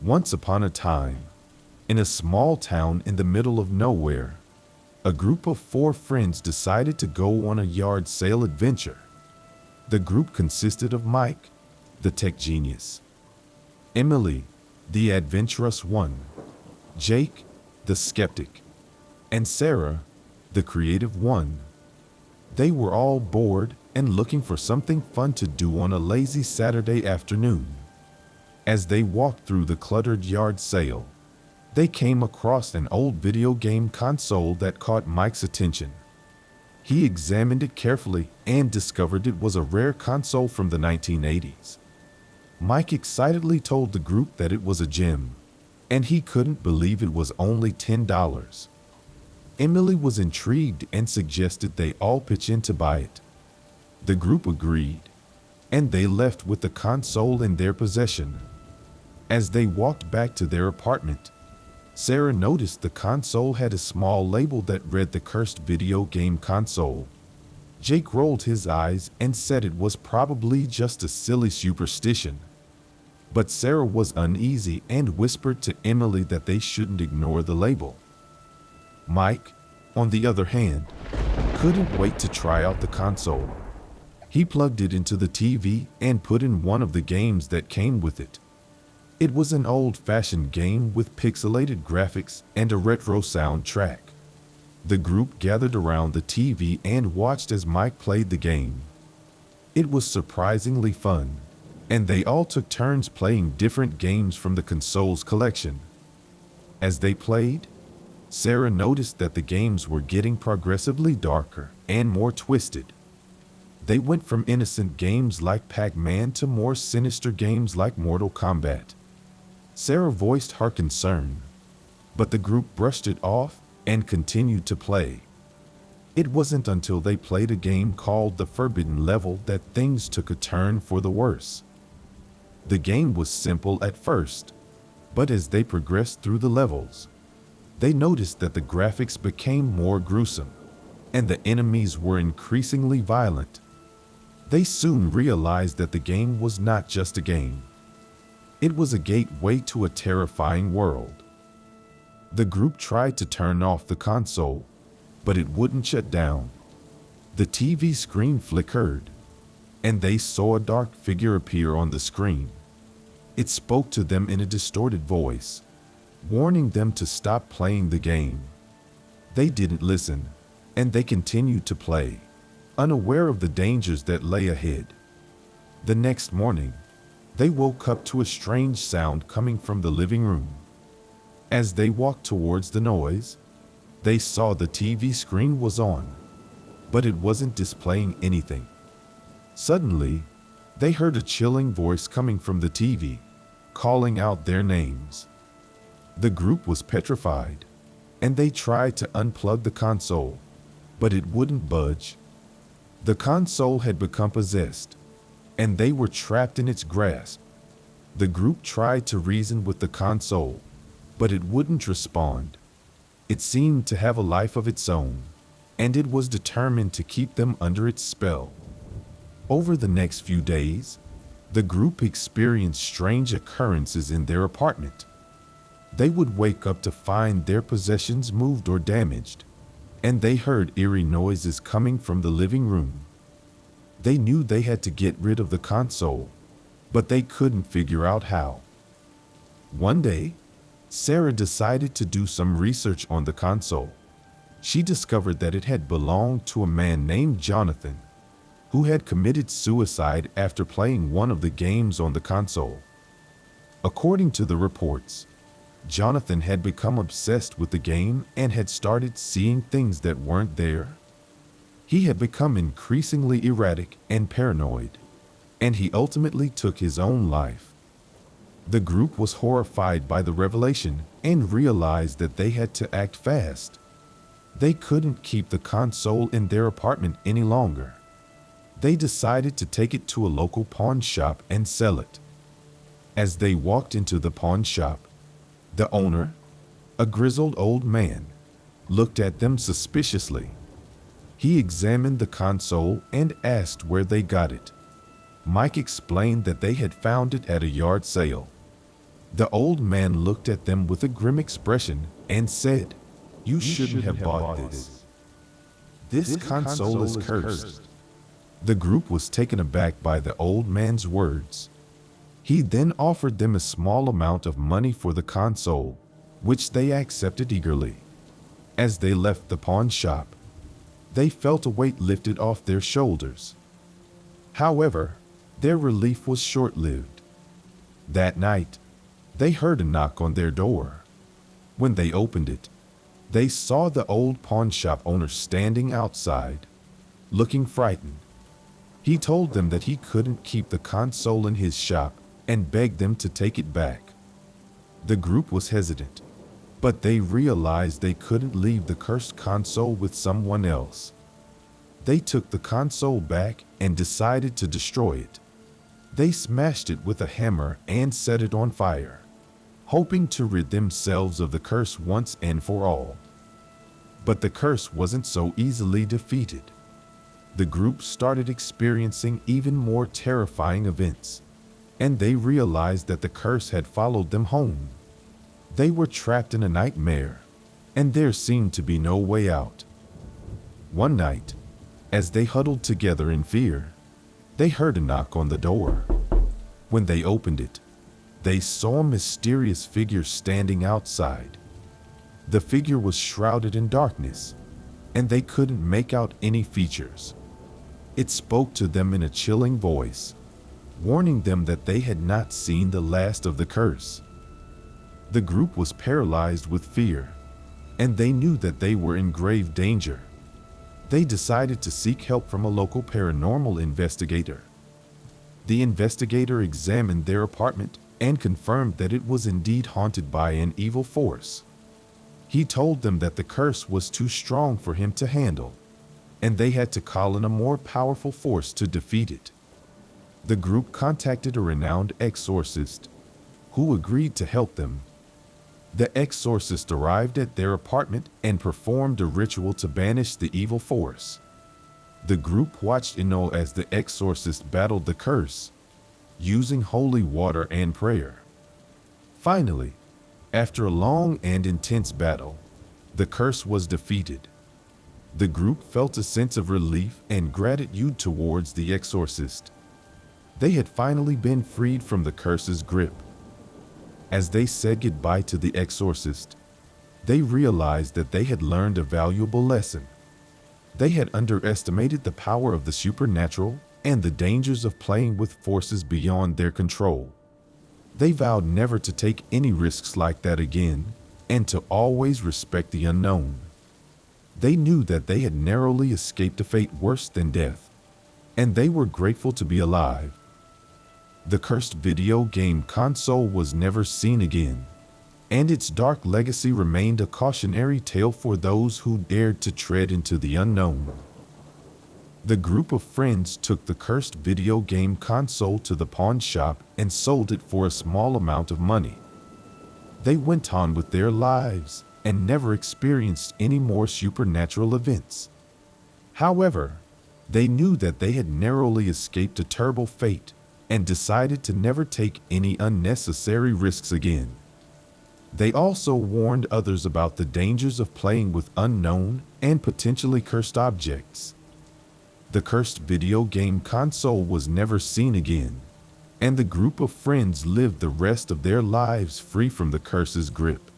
Once upon a time, in a small town in the middle of nowhere, a group of 4 friends decided to go on a yard sale adventure. The group consisted of Mike, the tech genius, Emily, the adventurous one, Jake, the skeptic, and Sarah, the creative one. They were all bored and looking for something fun to do on a lazy Saturday afternoon. As they walked through the cluttered yard sale, they came across an old video game console that caught Mike's attention. He examined it carefully and discovered it was a rare console from the 1980s. Mike excitedly told the group that it was a gem, and he couldn't believe it was only $10. Emily was intrigued and suggested they all pitch in to buy it. The group agreed, and they left with the console in their possession. As they walked back to their apartment, Sarah noticed the console had a small label that read "The Cursed Video Game Console." Jake rolled his eyes and said it was probably just a silly superstition. But Sarah was uneasy and whispered to Emily that they shouldn't ignore the label. Mike, on the other hand, couldn't wait to try out the console. He plugged it into the TV and put in one of the games that came with it. It was an old-fashioned game with pixelated graphics and a retro soundtrack. The group gathered around the TV and watched as Mike played the game. It was surprisingly fun, and they all took turns playing different games from the console's collection. As they played, Sarah noticed that the games were getting progressively darker and more twisted. They went from innocent games like Pac-Man to more sinister games like Mortal Kombat. Sarah voiced her concern, but the group brushed it off and continued to play. It wasn't until they played a game called The Forbidden Level that things took a turn for the worse. The game was simple at first, but as they progressed through the levels, they noticed that the graphics became more gruesome, and the enemies were increasingly violent. They soon realized that the game was not just a game. It was a gateway to a terrifying world. The group tried to turn off the console, but it wouldn't shut down. The TV screen flickered, and they saw a dark figure appear on the screen. It spoke to them in a distorted voice, warning them to stop playing the game. They didn't listen, and they continued to play, unaware of the dangers that lay ahead. The next morning, they woke up to a strange sound coming from the living room. As they walked towards the noise, they saw the TV screen was on, but it wasn't displaying anything. Suddenly, they heard a chilling voice coming from the TV, calling out their names. The group was petrified, and they tried to unplug the console, but it wouldn't budge. The console had become possessed, and they were trapped in its grasp. The group tried to reason with the console, but it wouldn't respond. It seemed to have a life of its own, and it was determined to keep them under its spell. Over the next few days, the group experienced strange occurrences in their apartment. They would wake up to find their possessions moved or damaged, and they heard eerie noises coming from the living room. They knew they had to get rid of the console, but they couldn't figure out how. One day, Sarah decided to do some research on the console. She discovered that it had belonged to a man named Jonathan, who had committed suicide after playing one of the games on the console. According to the reports, Jonathan had become obsessed with the game and had started seeing things that weren't there. He had become increasingly erratic and paranoid, and he ultimately took his own life. The group was horrified by the revelation and realized that they had to act fast. They couldn't keep the console in their apartment any longer. They decided to take it to a local pawn shop and sell it. As they walked into the pawn shop, the owner, a grizzled old man, looked at them suspiciously. He examined the console and asked where they got it. Mike explained that they had found it at a yard sale. The old man looked at them with a grim expression and said, "You shouldn't have bought this. This console is cursed." The group was taken aback by the old man's words. He then offered them a small amount of money for the console, which they accepted eagerly. As they left the pawn shop, they felt a weight lifted off their shoulders. However, their relief was short-lived. That night, they heard a knock on their door. When they opened it, they saw the old pawn shop owner standing outside, looking frightened. He told them that he couldn't keep the console in his shop and begged them to take it back. The group was hesitant, but they realized they couldn't leave the cursed console with someone else. They took the console back and decided to destroy it. They smashed it with a hammer and set it on fire, hoping to rid themselves of the curse once and for all. But the curse wasn't so easily defeated. The group started experiencing even more terrifying events, and they realized that the curse had followed them home. They were trapped in a nightmare, and there seemed to be no way out. One night, as they huddled together in fear, they heard a knock on the door. When they opened it, they saw a mysterious figure standing outside. The figure was shrouded in darkness, and they couldn't make out any features. It spoke to them in a chilling voice, warning them that they had not seen the last of the curse. The group was paralyzed with fear, and they knew that they were in grave danger. They decided to seek help from a local paranormal investigator. The investigator examined their apartment and confirmed that it was indeed haunted by an evil force. He told them that the curse was too strong for him to handle, and they had to call in a more powerful force to defeat it. The group contacted a renowned exorcist, who agreed to help them. The exorcist arrived at their apartment and performed a ritual to banish the evil force. The group watched in awe as the exorcist battled the curse, using holy water and prayer. Finally, after a long and intense battle, the curse was defeated. The group felt a sense of relief and gratitude towards the exorcist. They had finally been freed from the curse's grip. As they said goodbye to the exorcist, they realized that they had learned a valuable lesson. They had underestimated the power of the supernatural and the dangers of playing with forces beyond their control. They vowed never to take any risks like that again, and to always respect the unknown. They knew that they had narrowly escaped a fate worse than death, and they were grateful to be alive. The cursed video game console was never seen again, and its dark legacy remained a cautionary tale for those who dared to tread into the unknown. The group of friends took the cursed video game console to the pawn shop and sold it for a small amount of money. They went on with their lives and never experienced any more supernatural events. However, they knew that they had narrowly escaped a terrible fate and decided to never take any unnecessary risks again. They also warned others about the dangers of playing with unknown and potentially cursed objects. The cursed video game console was never seen again, and the group of friends lived the rest of their lives free from the curse's grip.